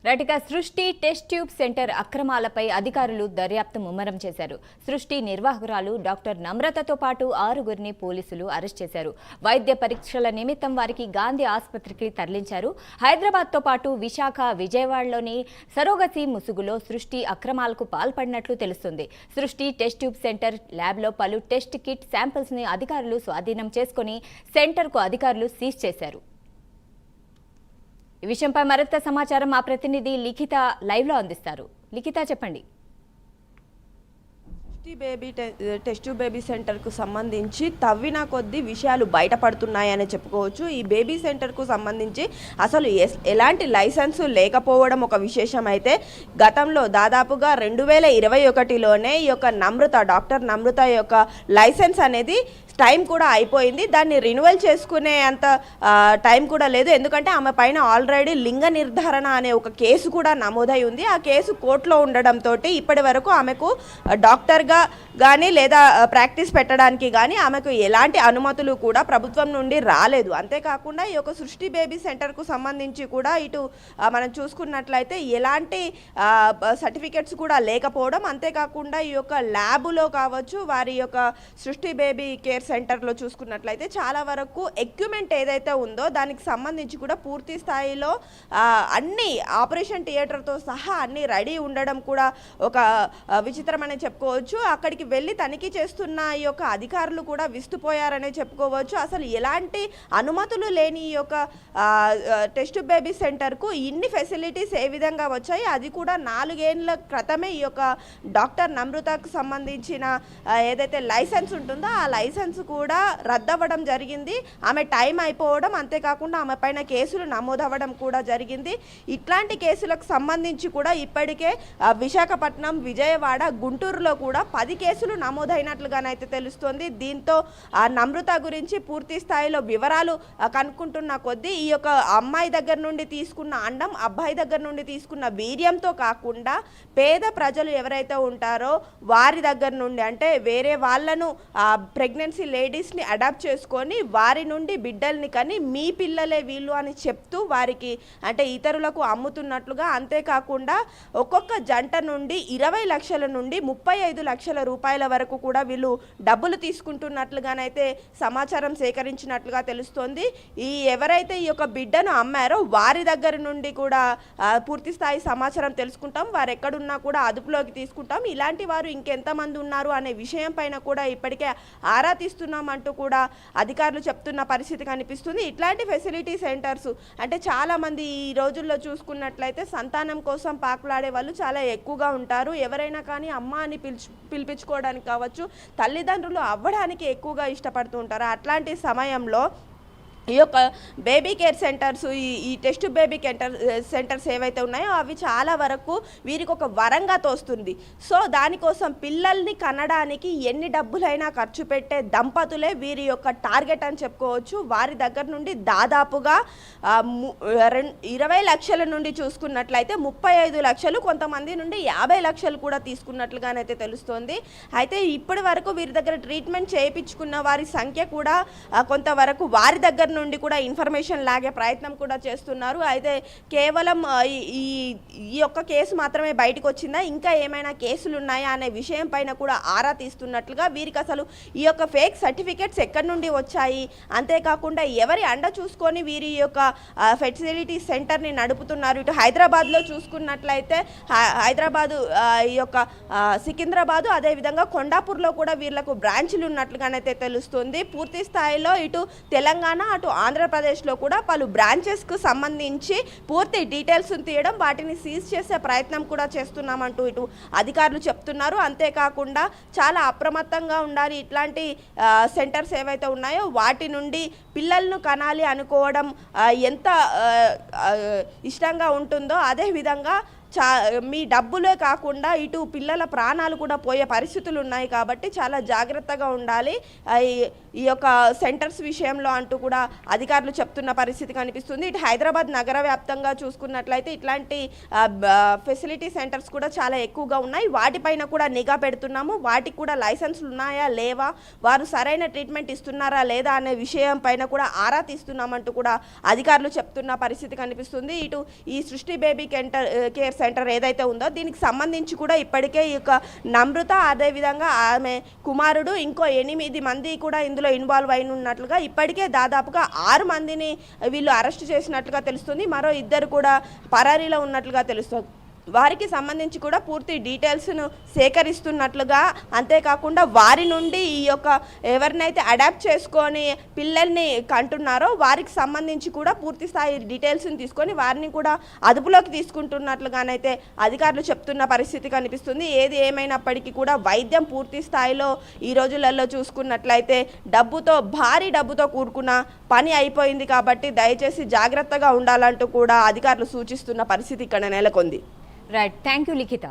రటిక సృష్టి test tube centre అక్రమాలపై అధికారులు దర్యాప్తు ముమ్మరం చేశారు. సృష్టి నిర్వాహకురాలు డాక్టర్ నమ్రతతో పాటు 6గురిని పోలీసులు అరెస్ట్ చేశారు. వైద్య పరీక్షల నిమిత్తం వారికి గాంధీ ఆసుపత్రికి తరలించారు. హైదరాబాద్తో పాటు విశాఖ, విజయవాడలోని సరోగసి ముసుగులో సృష్టి అక్రమాలకు పాల్పడినట్లు తెలుస్తుంది. సృష్టి టెస్ట్ ట్యూబ్ సెంటర్ ల్యాబ్లో పలు టెస్ట్ కిట్ శాంపిల్స్ ని అధికారులు స్వాధీనం చేసుకుని సెంటర్కు అధికారులు సీజ్ చేశారు. ఈ విషయంపై మరింత సమాచారం మా ప్రతినిధి లిఖిత లైవ్ లో అందిస్తారు. లిఖిత, చెప్పండి. టెస్ట్ బేబీ సెంటర్కు సంబంధించి తవ్విన కొద్దీ విషయాలు బయటపడుతున్నాయని చెప్పుకోవచ్చు. ఈ బేబీ సెంటర్కు సంబంధించి అసలు ఎలాంటి లైసెన్సు లేకపోవడం ఒక విశేషం అయితే, గతంలో దాదాపుగా 2021లోనే ఈ యొక్క డాక్టర్ నమ్రత యొక్క లైసెన్స్ అనేది టైం కూడా అయిపోయింది. దాన్ని రిన్యువల్ చేసుకునే అంత టైం కూడా లేదు. ఎందుకంటే ఆమె పైన ఆల్రెడీ లింగ నిర్ధారణ అనే ఒక కేసు కూడా నమోదై ఉంది. ఆ కేసు కోర్టులో ఉండడంతో ఇప్పటి వరకు ఆమెకు డాక్టర్గా కానీ లేదా ప్రాక్టీస్ పెట్టడానికి కానీ ఆమెకు ఎలాంటి అనుమతులు కూడా ప్రభుత్వం నుండి రాలేదు. అంతేకాకుండా ఈ యొక్క సృష్టి బేబీ సెంటర్కు సంబంధించి కూడా ఇటు మనం చూసుకున్నట్లయితే ఎలాంటి సర్టిఫికెట్స్ కూడా లేకపోవడం, అంతేకాకుండా ఈ యొక్క ల్యాబులో కావచ్చు, వారి యొక్క సృష్టి బేబీ కేర్ సెంటర్లో చూసుకున్నట్లయితే చాలా వరకు ఎక్విప్మెంట్ ఏదైతే ఉందో దానికి సంబంధించి కూడా పూర్తి స్థాయిలో అన్ని ఆపరేషన్ థియేటర్తో సహా అన్ని రెడీ ఉండడం కూడా ఒక విచిత్రమనే చెప్పుకోవచ్చు. అక్కడికి వెళ్ళి తనిఖీ చేస్తున్న ఈ యొక్క అధికారులు కూడా విస్తుపోయారనే చెప్పుకోవచ్చు. అసలు ఎలాంటి అనుమతులు లేని ఈ యొక్క టెస్ట్ బేబీ సెంటర్కు ఇన్ని ఫెసిలిటీస్ ఏ విధంగా వచ్చాయి, అది కూడా 4 ఏళ్ల క్రితమే ఈ యొక్క డాక్టర్ నమ్రతకు సంబంధించిన ఏదైతే లైసెన్స్ ఉంటుందో ఆ లైసెన్స్ కూడా రద్దవ్వడం జరిగింది. ఆమె టైం అయిపోవడం, అంతేకాకుండా ఆమె పైన కేసులు నమోదవ్వడం కూడా జరిగింది. ఇట్లాంటి కేసులకు సంబంధించి కూడా ఇప్పటికే విశాఖపట్నం, విజయవాడ, గుంటూరులో కూడా 10 కేసులు నమోదైనట్లుగానైతే తెలుస్తోంది. దీంతో నమ్రత గురించి పూర్తి స్థాయిలో వివరాలు కనుక్కుంటున్న కొద్దీ ఈ యొక్క అమ్మాయి దగ్గర నుండి తీసుకున్న అండం, అబ్బాయి దగ్గర నుండి తీసుకున్న వీర్యంతో కాకుండా పేద ప్రజలు ఎవరైతే ఉంటారో వారి దగ్గర నుండి, అంటే వేరే వాళ్ళను ప్రెగ్నెన్సీ లేడీస్ని అడాప్ట్ చేసుకొని వారి నుండి బిడ్డల్ని కని మీ పిల్లలే వీళ్ళు అని చెప్తూ వారికి అంటే ఇతరులకు అమ్ముతున్నట్లుగా, అంతేకాకుండా ఒక్కొక్క జంట నుండి 20 లక్షల నుండి 35 లక్షల రూపాయల వరకు కూడా వీళ్ళు డబ్బులు తీసుకుంటున్నట్లుగానైతే సమాచారం సేకరించినట్లుగా తెలుస్తోంది. ఎవరైతే ఈ యొక్క బిడ్డను అమ్మారో వారి దగ్గర నుండి కూడా పూర్తి స్థాయి సమాచారం తెలుసుకుంటాం, వారు ఎక్కడున్నా కూడా అదుపులోకి తీసుకుంటాం. ఇలాంటి వారు ఇంకెంతమంది ఉన్నారు అనే విషయం పైన కూడా ఇప్పటికే ఆరా తీస్తున్నామంటూ కూడా అధికారులు చెప్తున్న పరిస్థితి కనిపిస్తుంది. ఇట్లాంటి ఫెసిలిటీ సెంటర్స్ అంటే చాలామంది ఈ రోజుల్లో చూసుకున్నట్లయితే సంతానం కోసం పాకులాడే వాళ్ళు చాలా ఎక్కువగా ఉంటారు. ఎవరైనా కానీ అమ్మ అని పిలిపించుకోవడానికి కావచ్చు, తల్లిదండ్రులు అవ్వడానికి ఎక్కువగా ఇష్టపడుతూ ఉంటారు. అట్లాంటి సమయంలో ఈ యొక్క బేబీ కేర్ సెంటర్స్, ఈ టెస్ట్ బేబీ సెంటర్స్ ఏవైతే ఉన్నాయో అవి చాలా వరకు వీరికి ఒక వరంగా తోస్తుంది. సో దానికోసం పిల్లల్ని కనడానికి ఎన్ని డబ్బులైనా ఖర్చు పెట్టే దంపతులే వీరి యొక్క టార్గెట్ అని చెప్పుకోవచ్చు. వారి దగ్గర నుండి దాదాపుగా 20 లక్షల నుండి చూసుకున్నట్లయితే 35 లక్షలు, కొంతమంది నుండి 50 లక్షలు కూడా తీసుకున్నట్లుగానైతే తెలుస్తోంది. అయితే ఇప్పటి వరకు వీరి దగ్గర ట్రీట్మెంట్ చేయించుకున్న వారి సంఖ్య కూడా కొంతవరకు వారి దగ్గర నుండి కూడా ఇన్ఫర్మేషన్ లాగే ప్రయత్నం కూడా చేస్తున్నారు. అయితే కేవలం ఈ యొక్క కేసు మాత్రమే బయటకు వచ్చిందా, ఇంకా ఏమైనా కేసులు ఉన్నాయా అనే విషయం పైన కూడా ఆరా తీస్తున్నట్లుగా, వీరికి అసలు ఈ యొక్క ఫేక్ సర్టిఫికెట్స్ ఎక్కడి నుండి వచ్చాయి, అంతేకాకుండా ఎవరి అండ చూసుకొని వీరి యొక్క ఫెసిలిటీ సెంటర్ని నడుపుతున్నారు. ఇటు హైదరాబాద్లో చూసుకున్నట్లయితే హైదరాబాదు, ఈ యొక్క సికింద్రాబాదు, అదేవిధంగా కొండాపూర్లో కూడా వీళ్ళకు బ్రాంచ్లు ఉన్నట్లుగానైతే తెలుస్తుంది. పూర్తి స్థాయిలో ఇటు తెలంగాణ, అటు ఆంధ్రప్రదేశ్లో కూడా పలు బ్రాంచెస్కు సంబంధించి పూర్తి డీటెయిల్స్ తీయడం, వాటిని సీజ్ చేసే ప్రయత్నం కూడా చేస్తున్నామంటూ ఇటు అధికారులు చెప్తున్నారు. అంతేకాకుండా చాలా అప్రమత్తంగా ఉండాలి. ఇట్లాంటి సెంటర్స్ ఏవైతే ఉన్నాయో వాటి నుండి పిల్లలను కనాలి అనుకోవడం ఎంత ఇష్టంగా ఉంటుందో అదేవిధంగా మీ డబ్బులే కాకుండా ఇటు పిల్లల ప్రాణాలు కూడా పోయే పరిస్థితులు ఉన్నాయి కాబట్టి చాలా జాగ్రత్తగా ఉండాలి ఈ యొక్క సెంటర్స్ విషయంలో అంటూ కూడా అధికారులు చెప్తున్న పరిస్థితి కనిపిస్తుంది. ఇటు హైదరాబాద్ నగర వ్యాప్తంగా చూసుకున్నట్లయితే ఇట్లాంటి ఫెసిలిటీ సెంటర్స్ కూడా చాలా ఎక్కువగా ఉన్నాయి. వాటిపైన కూడా నిఘా పెడుతున్నాము. వాటికి కూడా లైసెన్స్లు ఉన్నాయా లేవా, వారు సరైన ట్రీట్మెంట్ ఇస్తున్నారా లేదా అనే విషయం పైన కూడా ఆరా తీస్తున్నామంటూ కూడా అధికారులు చెప్తున్న పరిస్థితి కనిపిస్తుంది. ఇటు ఈ సృష్టి బేబీ కేర్ సెంటర్ ఏదైతే ఉందో దీనికి సంబంధించి కూడా ఇప్పటికే ఈ యొక్క నమ్రత అదేవిధంగా ఆమె కుమారుడు ఇంకో 8 మంది కూడా ఇందులో ఇన్వాల్వ్ అయినట్లుగా ఇప్పటికే దాదాపుగా 6 మందిని వీళ్ళు అరెస్ట్ చేసినట్లుగా తెలుస్తుంది. మరో 2 కూడా పరారీలో ఉన్నట్లుగా తెలుస్తుంది. వారికి సంబంధించి కూడా పూర్తి డీటెయిల్స్ను సేకరిస్తున్నట్లుగా, అంతేకాకుండా వారి నుండి ఈ యొక్క ఎవరినైతే అడాప్ట్ చేసుకొని పిల్లల్ని కంటున్నారో వారికి సంబంధించి కూడా పూర్తి స్థాయి డీటెయిల్స్ని తీసుకొని వారిని కూడా అదుపులోకి తీసుకుంటున్నట్లుగానైతే అధికారులు చెప్తున్న పరిస్థితి కనిపిస్తుంది. ఏది ఏమైనప్పటికీ కూడా వైద్యం పూర్తి స్థాయిలో ఈ రోజులలో చూసుకున్నట్లయితే భారీ డబ్బుతో కూడుకున్న పని అయిపోయింది కాబట్టి దయచేసి జాగ్రత్తగా ఉండాలంటూ కూడా అధికారులు సూచిస్తున్న పరిస్థితి ఇక్కడ నెలకొంది. Right, thank you Likhita.